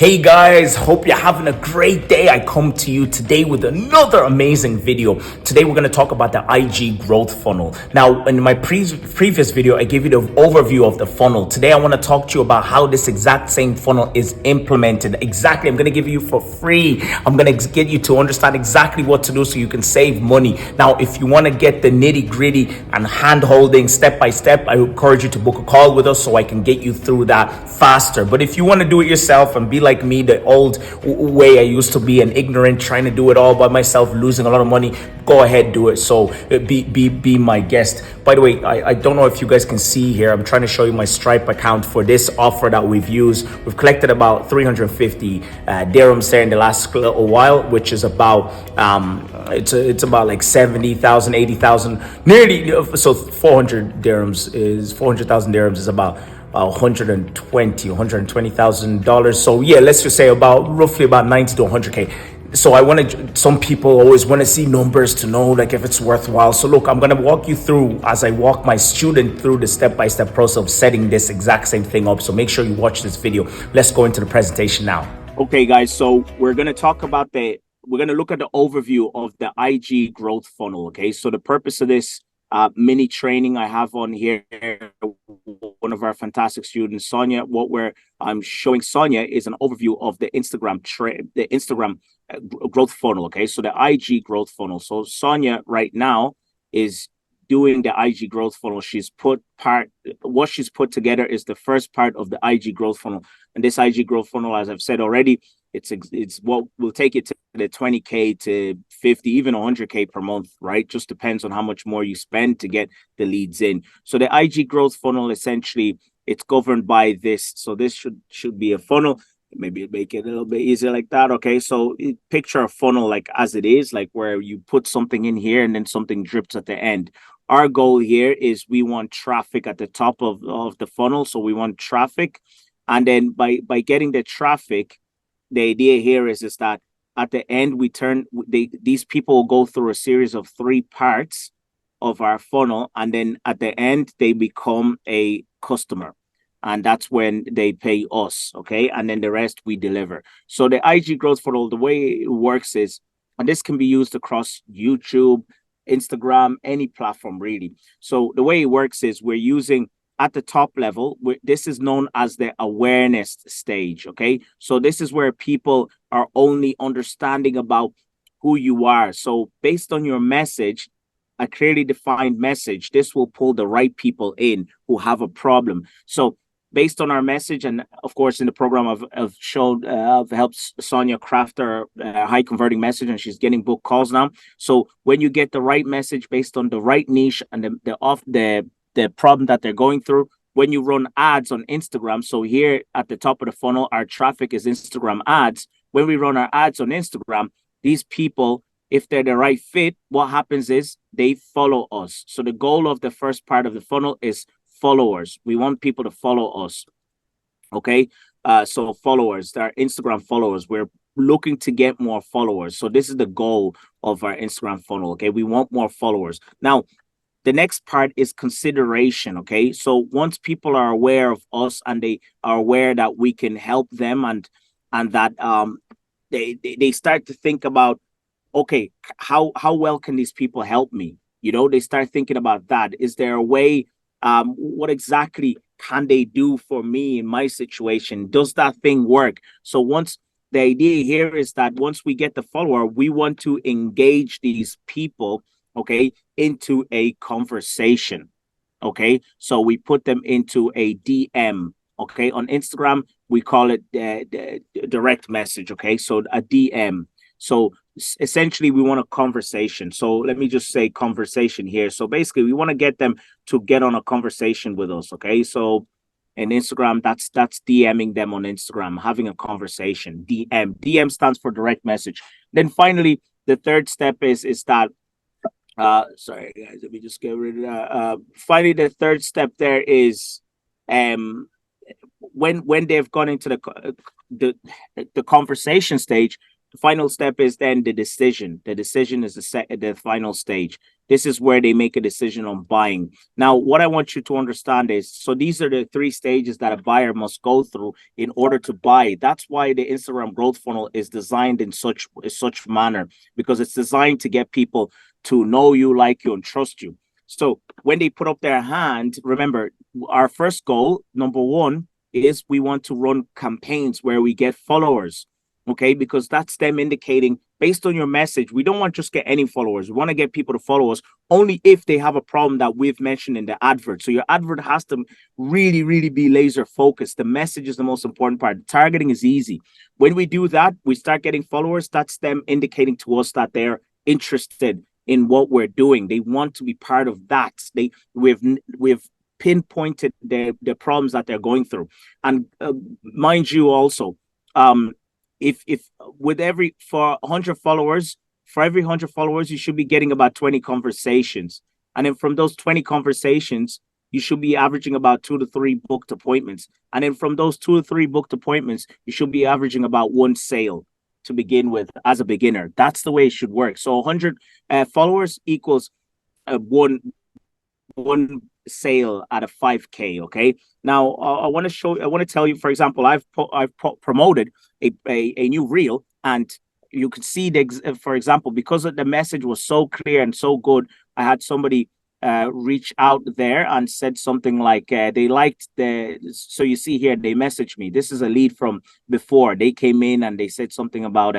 Hey guys, hope you're having a great day. I come to you today with another amazing video. Today we're going to talk about the IG growth funnel. Now, in my previous video, I gave you the overview of the funnel. Today I want to talk to you about how this exact same funnel is implemented. Exactly, I'm going to give you for free. I'm going to get you to understand exactly what to do so you can save money. Now, if you want to get the nitty gritty and hand holding step by step, I encourage you to book a call with us so I can get you through that faster. But if you want to do it yourself and be like me, the old way I used to be, and ignorant, trying to do it all by myself, losing a lot of money, go ahead, do it. So be my guest. By the way, I don't know if you guys can see here, I'm trying to show you my Stripe account for this offer that we've used. We've collected about 350 dirhams there in the last little while, which is about it's about like 70,000, 80,000, nearly. So 400,000 dirhams is about $120,000. So yeah, let's just say roughly about 90 to 100K. So some people always want to see numbers to know like if it's worthwhile. So look, I'm going to walk you through as I walk my student through the step-by-step process of setting this exact same thing up. So make sure you watch this video. Let's go into the presentation now. Okay guys, so we're going to talk about we're going to look at the overview of the IG growth funnel. Okay, so the purpose of this mini training I have on here, one of our fantastic students, Sonia, I'm showing Sonia is an overview of the Instagram growth funnel. Okay, so the IG growth funnel. So Sonia right now is doing the IG growth funnel. What she's put together is the first part of the IG growth funnel. And this IG growth funnel, as I've said already, it's what will take it to the 20K to 50, even 100K per month, right? Just depends on how much more you spend to get the leads in. So the IG growth funnel, essentially, it's governed by this. So this should be a funnel. Maybe make it a little bit easier like that. Okay, so picture a funnel like as it is, like where you put something in here and then something drips at the end. Our goal here is we want traffic at the top of the funnel. So we want traffic. And then by getting the traffic, the idea here is that at the end, these people will go through a series of 3 parts of our funnel. And then at the end, they become a customer. And that's when they pay us, okay? And then the rest we deliver. So the IG growth funnel, the way it works is, and this can be used across YouTube, Instagram, any platform really. So the way it works is we're using at the top level, this is known as the awareness stage, okay? So this is where people are only understanding about who you are. So based on your message, a clearly defined message, this will pull the right people in who have a problem. So based on our message, and of course in the program I've helped Sonia craft her high converting message, and she's getting book calls now. So when you get the right message based on the right niche and the problem that they're going through, when you run ads on Instagram, so here at the top of the funnel, our traffic is Instagram ads. When we run our ads on Instagram, these people, if they're the right fit, what happens is they follow us. So the goal of the first part of the funnel is followers. We want people to follow us. Okay, so followers, they're Instagram followers. We're looking to get more followers. So this is the goal of our Instagram funnel. Okay, we want more followers. Now, the next part is consideration. Okay, so once people are aware of us and they are aware that we can help them, and that they start to think about, okay, how well can these people help me? You know, they start thinking about that. Is there a way? What exactly can they do for me in my situation? Does that thing work? So the idea here is that once we get the follower, we want to engage these people, okay, into a conversation. Okay, so we put them into a DM. Okay, on Instagram we call it the direct message. Okay, so a DM. So essentially we want a conversation. So let me just say conversation here. So basically we want to get them to get on a conversation with us. Okay, so in Instagram, that's DMing them on Instagram, having a conversation. DM stands for direct message. Then finally, the third step is that sorry guys, let me just get rid of that. Finally, the third step there is when they've gone into the conversation stage, the final step is then the decision. The decision is the final stage. this is where they make a decision on buying. Now, what I want you to understand is, so these are the 3 stages that a buyer must go through in order to buy. That's why the Instagram growth funnel is designed in such manner, because it's designed to get people to know you, like you, and trust you. So when they put up their hand, remember, our first goal, number 1, is we want to run campaigns where we get followers, okay? Because that's them indicating, based on your message, we don't want to just get any followers. We want to get people to follow us only if they have a problem that we've mentioned in the advert. So your advert has to really, really be laser focused. The message is the most important part. Targeting is easy. When we do that, we start getting followers. That's them indicating to us that they're interested in what we're doing. They want to be part of that. We've pinpointed the problems that they're going through. And mind you also, if with for 100 followers, for every 100 followers, you should be getting about 20 conversations. And then from those 20 conversations, you should be averaging about 2 to 3 booked appointments. And then from those 2 to 3 booked appointments, you should be averaging about 1 sale to begin with as a beginner. That's the way it should work. So 100 followers equals one sale at a 5K. Okay. Now I want to tell you, for example, I've promoted a new reel, and you can see for example, because the message was so clear and so good, I had somebody reach out there and said something like they liked so you see here, they messaged me. This is a lead from before. They came in and they said something about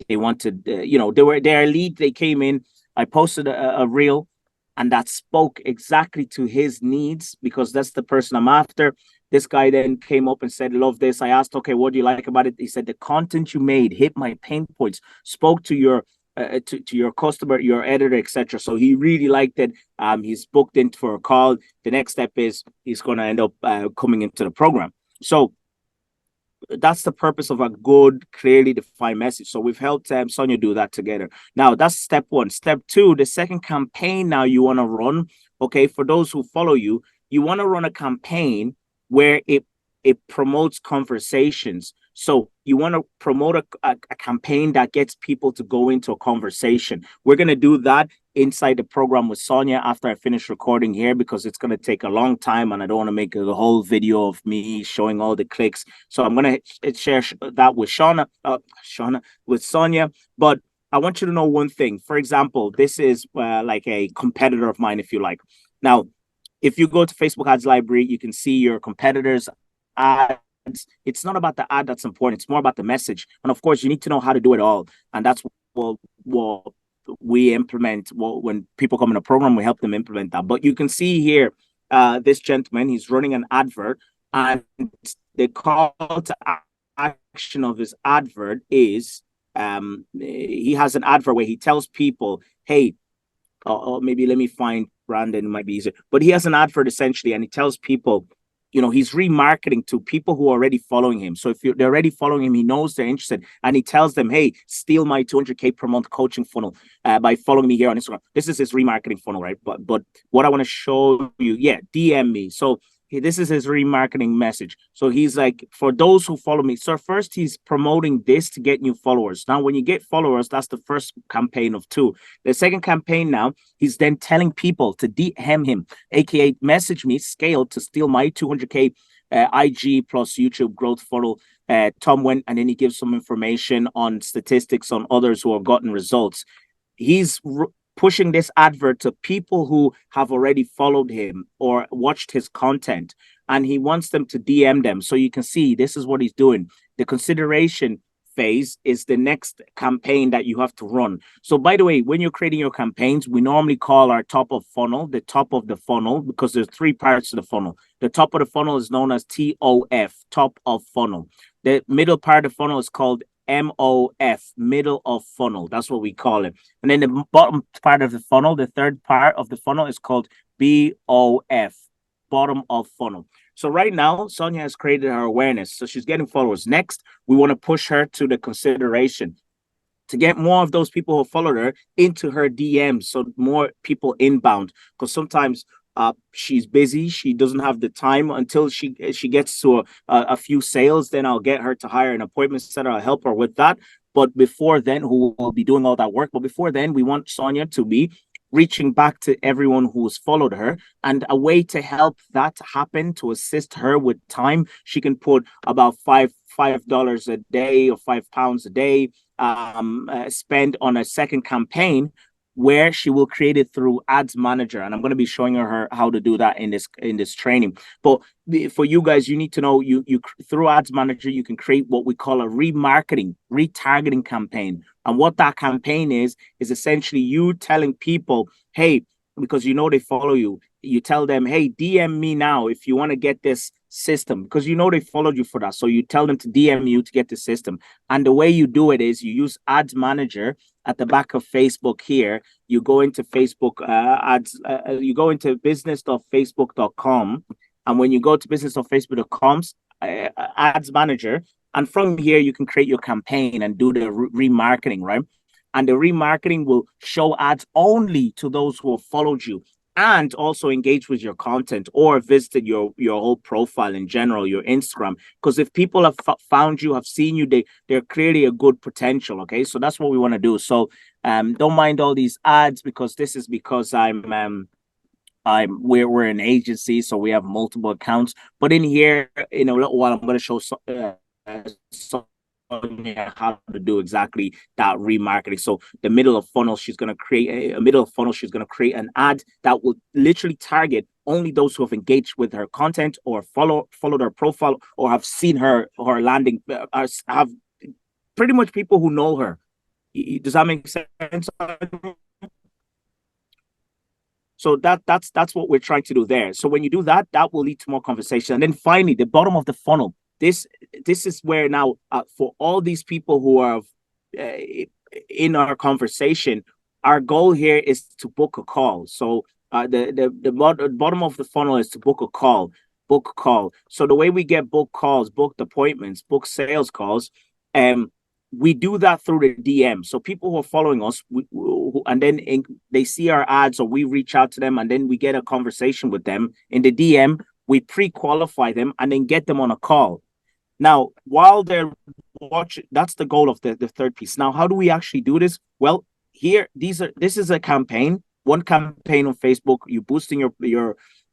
they wanted their lead. They came in, I posted a reel, and that spoke exactly to his needs, because that's the person I'm after. This guy then came up and said, love this. I asked, okay, what do you like about it? He said, the content you made hit my pain points, spoke to your customer, your editor, etc. So he really liked it. He's booked in for a call. The next step is he's going to end up coming into the program. So that's the purpose of a good, clearly defined message. So we've helped Sonia do that together. Now that's step 1. Step 2, the second campaign now you want to run. Okay, for those who follow you, you want to run a campaign where it promotes conversations. So you want to promote a campaign that gets people to go into a conversation. We're going to do that inside the program with Sonia after I finish recording here, because it's going to take a long time and I don't want to make a whole video of me showing all the clicks. So I'm going to share that with with Sonia. But I want you to know one thing. For example, this is like a competitor of mine, if you like. Now, if you go to Facebook Ads Library, you can see your competitors' ads. It's not about the ad that's important. It's more about the message. And of course, you need to know how to do it all. And that's what we implement. When people come in a program, we help them implement that. But you can see here, this gentleman, he's running an advert, and the call to action of his advert is he has an advert where he tells people, hey, maybe let me find Brandon, it might be easier. But he has an advert essentially, and he tells people, he's remarketing to people who are already following him. So if they're already following him, he knows they're interested, and he tells them, hey, steal my 200K per month coaching funnel by following me here on Instagram. This is his remarketing funnel, right? But what I want to show you, DM me. So this is his remarketing message. So he's like, for those who follow me. So first he's promoting this to get new followers. Now, when you get followers, that's the first campaign of 2. The second campaign now, he's then telling people to DM him, aka message me, scale to steal my 200K IG plus YouTube growth funnel. Tom went, and then he gives some information on statistics on others who have gotten results. He's pushing this advert to people who have already followed him or watched his content, and he wants them to DM them. So you can see this is what he's doing. The consideration phase is the next campaign that you have to run. So by the way, when you're creating your campaigns, we normally call our top of funnel the top of the funnel, because there's 3 parts to the funnel. The top of the funnel is known as TOF, top of funnel. The middle part of the funnel is called MOF, middle of funnel. That's what we call it. And then the bottom part of the funnel, the third part of the funnel, is called BOF, bottom of funnel. So right now, Sonia has created her awareness. So she's getting followers. Next, we want to push her to the consideration to get more of those people who followed her into her DMs. So more people inbound, because sometimes she's busy. She doesn't have the time until she gets to a few sales. Then I'll get her to hire an appointment setter. I'll help her with that. But before then, who will be doing all that work. But before then, we want Sonia to be reaching back to everyone who's followed her. And a way to help that happen, to assist her with time, she can put about $5 a day or £5 a day spend on a second campaign, where she will create it through Ads Manager, and I'm going to be showing her how to do that in this training. But for you guys, you need to know, you through Ads Manager, you can create what we call a retargeting campaign. And what that campaign is essentially you telling people, hey, because you know they follow you, you tell them, hey, DM me now if you want to get this system, because you know they followed you for that. So you tell them to DM you to get the system. And the way you do it is you use Ads Manager at the back of Facebook here. You go into Facebook ads, you go into business.facebook.com. And when you go to business.facebook.com's Ads Manager, and from here, you can create your campaign and do the remarketing, right? And the remarketing will show ads only to those who have followed you and also engage with your content or visited your whole profile in general, your Instagram. Because if people have found you, have seen you, they're clearly a good potential. Okay, so that's what we want to do. So don't mind all these ads, because this is because we're an agency, so we have multiple accounts. But in here, in a little while, I'm going to show how to do exactly that remarketing. So the middle of funnel, she's going to create she's going to create an ad that will literally target only those who have engaged with her content or followed her profile or have seen her landing, have pretty much people who know her. Does that make sense? So that's what we're trying to do there. So when you do that, that will lead to more conversation. And then finally, the bottom of the funnel. This is where now, for all these people who are in our conversation, our goal here is to book a call. So the bottom of the funnel is to book a call. So the way we get booked calls, booked appointments, booked sales calls, we do that through the DM. So people who are following us, and then they see our ads, or we reach out to them, and then we get a conversation with them in the DM. We pre-qualify them and then get them on a call. Now, while they're watching, that's the goal of the third piece. Now, how do we actually do this? Well, this is a campaign, one campaign on Facebook. You boosting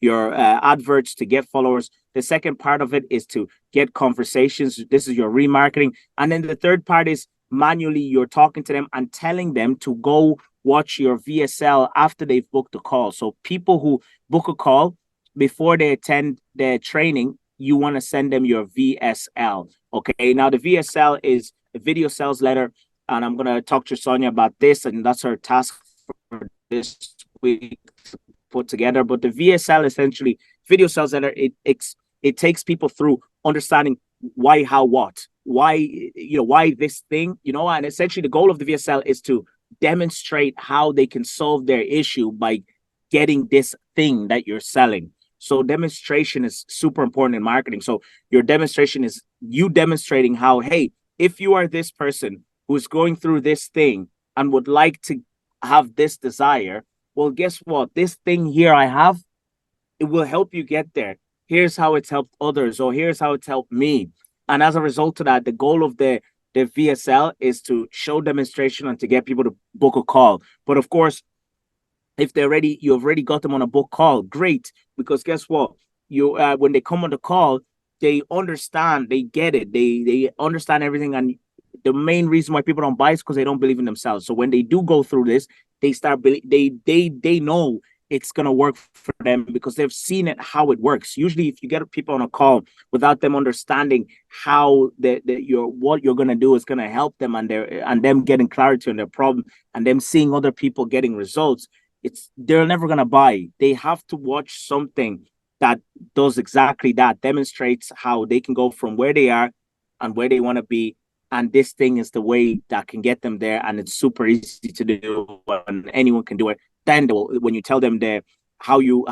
your adverts to get followers. The second part of it is to get conversations. This is your remarketing. And then the third part is manually you're talking to them and telling them to go watch your VSL after they've booked a call. So people who book a call before they attend their training, you want to send them your VSL. Okay. Now the VSL is a video sales letter, and I'm going to talk to Sonia about this, and that's her task for this week to put together. But the VSL, essentially, video sales letter, it takes people through understanding why, how, what, why this thing, and essentially the goal of the VSL is to demonstrate how they can solve their issue by getting this thing that you're selling. So demonstration is super important in marketing. So your demonstration is you demonstrating how, hey, if you are this person who's going through this thing and would like to have this desire, well, guess what? This thing here I have, it will help you get there. Here's how it's helped others, or here's how it's helped me. And as a result of that, the goal of the VSL is to show demonstration and to get people to book a call. But of course, if you've already got them on a book call, great, because guess what? When they come on the call, they understand, they get it, they understand everything. And the main reason why people don't buy is because they don't believe in themselves. So when they do go through this, they start they know it's gonna work for them because they've seen it, how it works. Usually, if you get people on a call without them understanding how what you're gonna do is gonna help them, and them getting clarity on their problem, and them seeing other people getting results, they're never gonna buy. They have to watch something that does exactly that, demonstrates how they can go from where they are and where they want to be. And this thing is the way that can get them there, and it's super easy to do, and anyone can do it. Then when you tell them how you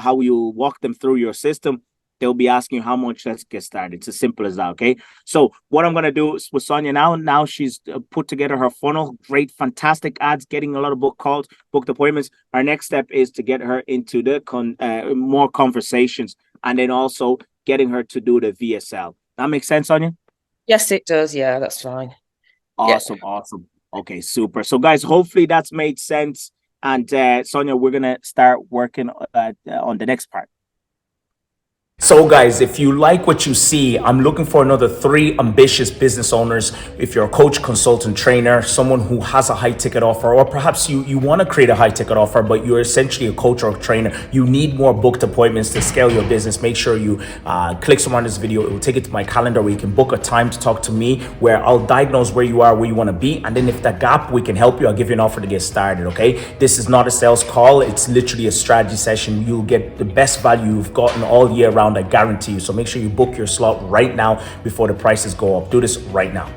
walk them through your system, they'll be asking you how much. Let's get started. It's as simple as that. Okay. So what I'm gonna do with Sonia now she's put together her funnel. Great, fantastic ads, getting a lot of book calls, booked appointments. Our next step is to get her into the more conversations, and then also getting her to do the VSL. That makes sense, Sonia? Yes, it does. Yeah, that's fine. Awesome. Okay, super. So guys, hopefully that's made sense. And Sonia, we're gonna start working on the next part. So guys, if you like what you see, I'm looking for another 3 ambitious business owners. If you're a coach, consultant, trainer, someone who has a high ticket offer, or perhaps you want to create a high ticket offer, but you're essentially a coach or a trainer, you need more booked appointments to scale your business, make sure you click somewhere on this video. It will take you to my calendar where you can book a time to talk to me, where I'll diagnose where you are, where you want to be. And then if that gap, we can help you. I'll give you an offer to get started. Okay. This is not a sales call. It's literally a strategy session. You'll get the best value you've gotten all year round. I guarantee you. So make sure you book your slot right now before the prices go up. Do this right now.